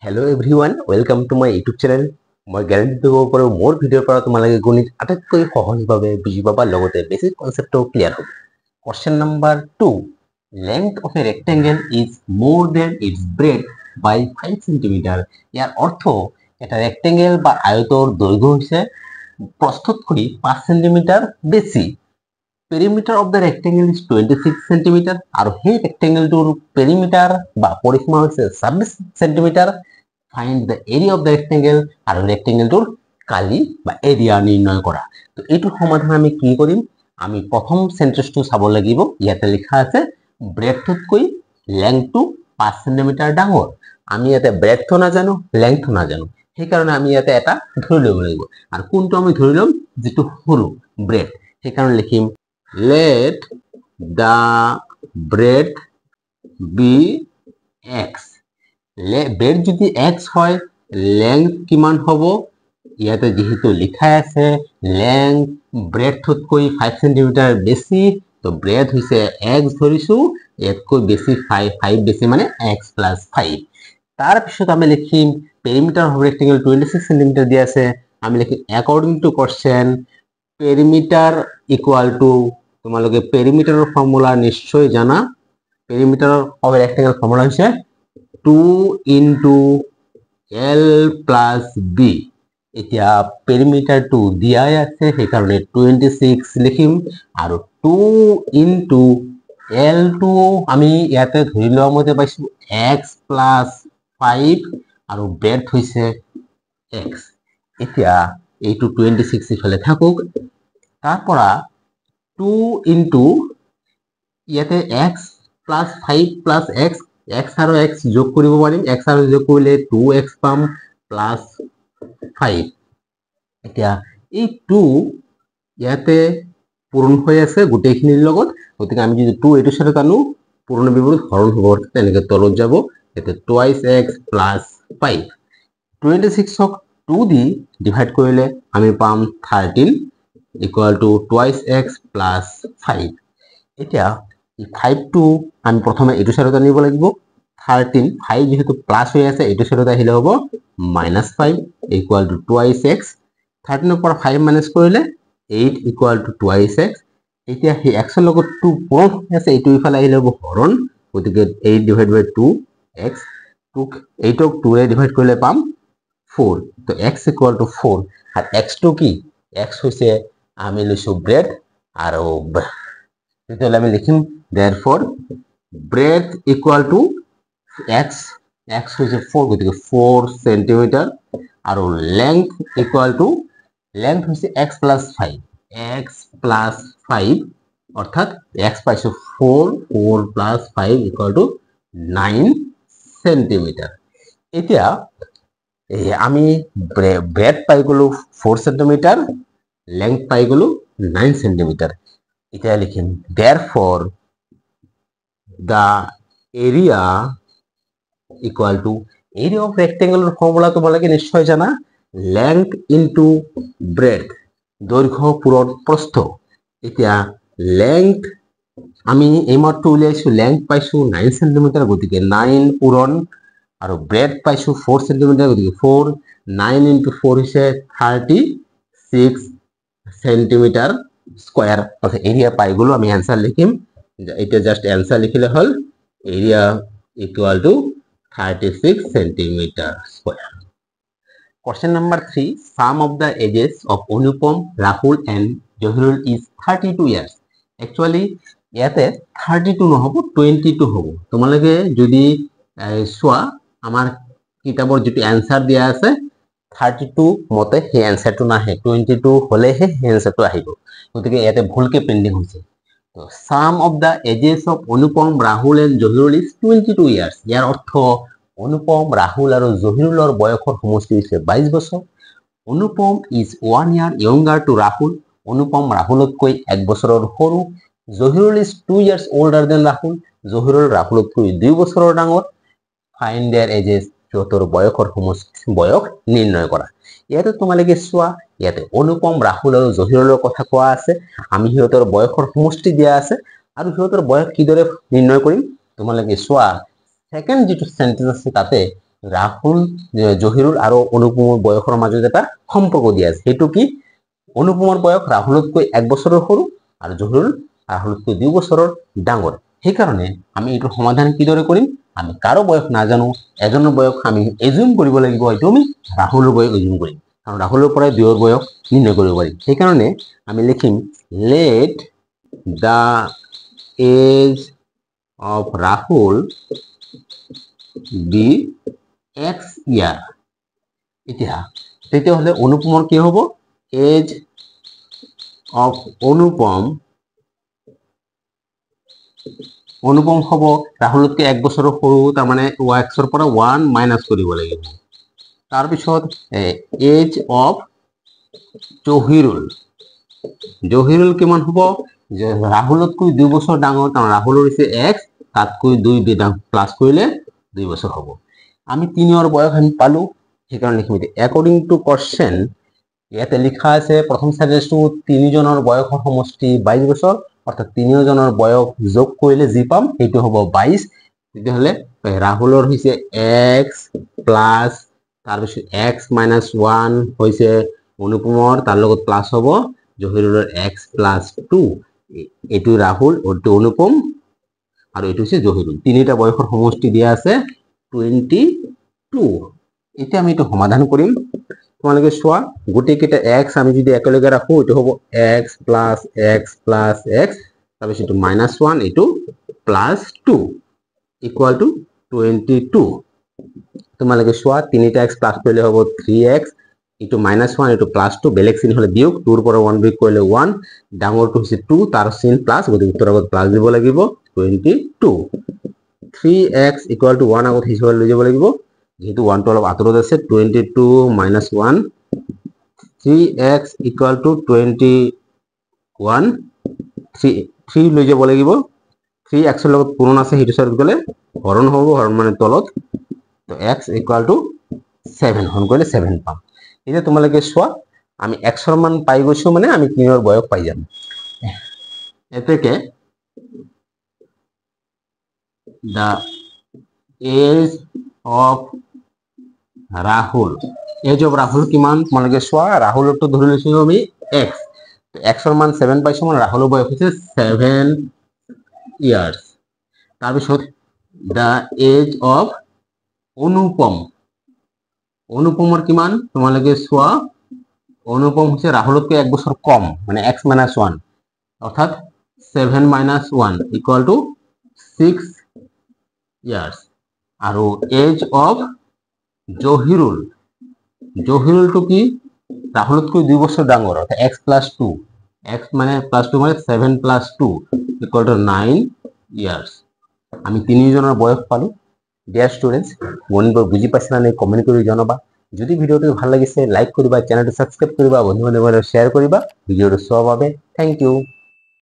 Hello everyone, welcome to my YouTube channel. মই guarantee দিব পাৰোঁ মোৰ ভিডিঅ'ৰ পৰা তোমালোকে গণিত আটাইতকৈ সহজভাৱে বুজি পাবা লগতে বেছিক কনচেপ্টও ক্লিয়াৰ হ'ব। Question number 2. Length of a rectangle is more than its breadth by 5 cm. ইয়াৰ অৰ্থ এটা ৰেক্টেংগল বা আয়তৰ দৈৰ্ঘ্য হৈছে প্ৰস্থতকৈ 5 cm বেছি। Perimeter of the rectangle is 26 cm আৰু সেই ৰেক্টেংগলটোৰ perimeter বা পৰিসীমা হৈছে 26 cm. Find the area of the rectangle আৰু ৰেক্টেংগলটোৰ কালি বা এৰিয়া নিৰ্ণয় কৰা। তো এইটো সমাধান আমি কি কৰিম? আমি প্ৰথম সেন্টেন্সটো চাব লাগিব। ইয়াতে লিখা আছে ব্ৰেডথতকৈ লেংথটো 5 cm ডাঙৰ। আমি ইয়াতে ব্ৰেডথ নাজানো, লেংথ নাজানো। সেই কাৰণে আমি ইয়াতে এটা ধৰি ল'ব লাগিব। আৰু কোনটো আমি ধৰি ল'ম? যেটো সৰু ব্ৰেড। সেই কাৰণে লিখিম let the breadth be x. Bread যদি x হয়, লেংথ কিমান হ'ব? ইয়াতে যেহেতু লিখা আছে লেংথ ব্ৰেডথতকৈ 5 cm বেছি, তো ব্ৰেড হৈছে x ধৰিছো, ইয়াতকৈ বেছি 5 বেছি মানে x plus 5. তাৰ পিছত আমি লিখিম পেৰিমিটাৰ অফ ৰেক্টেংগল 26 cm দিয়া আছে। আমি লিখিম according to question perimeter equal to, তোমালোকে পেৰিমিটাৰৰ ফৰ্মুলা নিশ্চয় জানা। পেৰিমিটাৰ অফ ৰেক্টেংগল ফৰ্মুলা হৈছে 2 into L plus B. এতিয়া পেৰিমিটাৰটো দিয়াই আছে, সেইকাৰণে 26 লিখিম আৰু 2 into L টো আমি ইয়াতে ধৰি লোৱা মতে পাইছো x plus 5 আৰু ব্ৰেডথ হৈছে x। এতিয়া এইটো 26 ইফালে থাকক। তাৰ পৰা 2 into ইয়াতে x plus 5 plus x, x আৰু x যোগ কৰিব পাৰিম। x আৰু যোগ কৰিলে 2x পাম plus 5। এতিয়া এই 2 ইয়াতে পূৰণ হৈ আছে গোটেইখিনিৰ লগত, গতিকে আমি যদি 2 এইটো সাইডত আনো পূৰণ বিপৰীত হৰণ হ'ব, তেনেকৈ তলত যাব। এতে twice x plus 5। 26ক 2 দি ডিভাইড কৰিলে আমি পাম 13 equal to twice x plus 5। এতিয়া এই 5 টো আমি প্ৰথমে এইটো সাইডত আনিব লাগিব। 13 5 যেহেতু প্লাস হৈ আছে, এইটো সাইডত আহিলে হ'ব -5 equal to twice x। 13 ৰ পৰা 5 মাইনাস কৰিলে 8 equal to twice x। এতিয়া সেই x ৰ লগত 2 পূৰণ হৈ আছে, এইটো ইফালে আহিলে হ'ব হৰণ, গতিকে 8 divided by 2x। 8ক 2 ৰে ডিভাইড কৰিলে পাম 4। তো x equal to 4। আৰু x টো কি? x হৈছে আমি লৈছো ব্ৰেড আৰু তেতিয়াহ'লে আমি লিখিম therefore breadth equal to x হৈছে 4, গতিকে 4 cm আৰু length equal to length হৈছে x plus 5 অৰ্থাৎ x পাইছো 4 plus 5 equal to 9 cm। এতিয়া আমি ব্ৰেড পাই গলো 4 cm, লেংথ পাই গলো 9 cm। এতিয়া লিখিম therefore the area equal to, area of rectangle formula তোমালোকে নিশ্চয় জানা, length into breadth, দৈৰ্ঘ্য পূৰণ প্ৰস্থ। এতিয়া লেংথ আমি এইমাত্ৰ উলিয়াইছো, লেংথ পাইছো 9 cm, গতিকে 9 পূৰণ আৰু ব্ৰেড পাইছো 4 cm, গতিকে 4। 9 into 4 হৈছে 36 cm স্কয়ার। অর্থাৎ এরিয়া পাই গলো। আমি অ্যান্সার লিখিম, এটা জাস্ট অ্যান্সার লিখিলে হল area equal to 36 cm square. Question number 3. Sum of the ages of Anupam, Rahul and Johirul is 32 years. Actually ইয়াতে 32 নহব 22 হ'ব। তোমালোকে যদি চোৱা আমাৰ কিতাপৰ যেটো অ্যান্সাৰ দিয়া আছে 32 মতে সেই অ্যান্সাৰটো নাহে, 22 হলেহে সেই অ্যান্সাৰটো আহিব। গতিকে ইয়াতে ভুলকে প্ৰিন্টিং হৈছে। তো sum of the ages of Anupam, Rahul and Jahirul is 22 years. ইয়াৰ অৰ্থ অনুপম, ৰাহুল আৰু জহিৰুলৰ বয়সৰ সমষ্টি হৈছে 22 বছৰ। Anupam is 1 year younger to Rahul. Anupam ৰাহুলতকৈ 1 বছৰৰ সৰু। Jahirul is 2 years older than Rahul. Jahirul ৰাহুলতকৈ 2 বছৰৰ ডাঙৰ। ফাইন্ড देयर এজেস, সিহঁতৰ বয়সৰ সমষ্টি বয়স নিৰ্ণয় কৰা। ইয়াতে তোমালোকে চোৱা, ইয়াতে অনুপম, ৰাহুল আৰু জহিৰুলৰ কথা কোৱা আছে। আমি সিহঁতৰ বয়সৰ সমষ্টি দিয়া আছে আৰু সিহঁতৰ বয়স কিদৰে নিৰ্ণয় কৰিম তোমালোকে চোৱা। সেকেন্ড যেটো সেন্টেন্স আছে তাতে ৰাহুল জহিৰুল আৰু অনুপমৰ বয়সৰ মাজত এটা সম্পৰ্ক দিয়া আছে। সেইটো কি? অনুপমৰ বয়স ৰাহুলতকৈ 1 বছৰৰ সৰু আৰু জহিৰুল ৰাহুলতকৈ 2 বছৰৰ ডাঙৰ। সেইকাৰণে আমি এইটোৰ সমাধান কিদৰে কৰিম? আমি কাৰো বয়স নাজানো, এজনৰ বয়স আমি এজিউম কৰিব লাগিব, হয়তো আমি ৰাহুলৰ বয়স এজিউম কৰিম, কাৰণ ৰাহুলৰ পৰাই দুয়োৰ বয়স নিৰ্ণয় কৰিব পাৰিম। সেইকাৰণে আমি লিখিম let the age of Rahul be x year. এতিয়া তেতিয়াহ'লে অনুপমৰ কি হ'ব? এজ অফ অনুপম হ'ব ৰাহুলতকৈ 1 বছৰৰ সৰু, তাৰমানে এক্সৰ পৰা 1 মাইনাছ কৰিব লাগিব। তাৰপিছত এজ অফ জহিৰুল কিমান হ'ব? ৰাহুলতকৈ 2 বছৰ ডাঙৰ, কাৰণ ৰাহুলৰ হৈছে x, তাতকৈ 2 প্লাছ কৰিলে 2 বছৰ হ'ব। আমি 3ৰ বয়স আমি পালো, সেইকাৰণে লিখিম একৰ্ডিং টু কোৱেশ্চন। ইয়াতে লিখা আছে প্ৰথম চাজেষ্টটো 3জনৰ বয়সৰ সমষ্টি 22 বছৰ, অৰ্থাৎ 3জনৰ বয়স যোগ কৰিলে যি পাম সেইটো হ'ব 22। তেতিয়াহ'লে ৰাহুলৰ হৈছে x প্লাছ তাৰপিছত x মাইনাছ 1 হৈছে অনুপমৰ, তাৰ লগত প্লাছ হ'ব জহিৰুলৰ x প্লাছ 2। এইটো ৰাহুল, এইটো অনুপম আৰু এইটো হৈছে জহিৰুল। তিনিটা বয়সৰ সমষ্টি দিয়া আছে 22। এতিয়া আমি এইটো সমাধান কৰিম। তোমালোকে চোৱা, গোটেইকেইটা x আমি যদি একেলগে ৰাখো এইটো হ'ব x plus x plus x, তাৰপিছত এইটো -1, এইটো +2 ইকুৱেল টু 22। তোমালোকে চোৱা, তিনিটা x প্লাছ কৰিলে হ'ব 3x, এইটো -1, এইটো +2, বেলেগ চিন হ'লে দিয়ক, 2ৰ পৰা 1 বিয়োগ কৰিলে 1, ডাঙৰটো হৈছে 2, তাৰ চিন প্লাছ, গতিকে উত্তৰ আগত প্লাছ দিব লাগিব 22। 3x ইকুৱেল টু 1 আগত হিচাপে লৈ যাব লাগিব, যেহেতু 1টো অলপ আঁতৰত আছে। 22 - 1, 3x ইকুৱেল টু 21, 3 লৈ যাব লাগিব, 3 xৰ লগত পূৰণ আছে, সেইটো চাইডত গ'লে হৰণ হ'ব, হৰণ মানে তলত, তো x ইকুৱেল টু 7, হৰণ কৰিলে 7 পাম। এতিয়া তোমালোকে চোৱা, আমি xৰ মান পাই গৈছো, মানে আমি 3ৰ বয়স পাই যাম। এতেকে the age of Rahul, age of Rahul কিমান? তোমালোকে চোৱা, ৰাহুলৰটো ধৰি লৈছো আমি x, xৰ মান 7 পাইছো, মানে ৰাহুলৰ বয়স হৈছে 7 ইয়াৰ্ছ। তাৰপিছত the age of অনুপমৰ কিমান? তোমালোকে চোৱা, অনুপম হৈছে ৰাহুলতকৈ 1 বছৰ কম, মানে x - 1, অৰ্থাৎ 7 - 1 ইকুৱেল টু 6 ইয়াৰ্ছ। আৰু এজ অফ জহিৰুলটো কি? ৰাহুলতকৈ 2 বছৰ ডাঙৰ, অৰ্থাৎ x + 2, x মানে +2 মানে 7 + 2 ইকুৱেল টু 9 ইয়াৰ্ছ। আমি 3জনৰ বয়স পালো। ডিয়াৰ ষ্টুডেণ্টছ, গণিতবোৰ বুজি পাইছা নে? কমেণ্ট কৰি জনাবা। যদি ভিডিঅ'টো ভাল লাগিছে লাইক কৰিবা, চেনেলটো ছাবস্ক্ৰাইব কৰিবা, বন্ধু বান্ধৱীৰ শ্বেয়াৰ কৰিবা। ভিডিঅ'টো চোৱাৰ বাবে থেংক ইউ।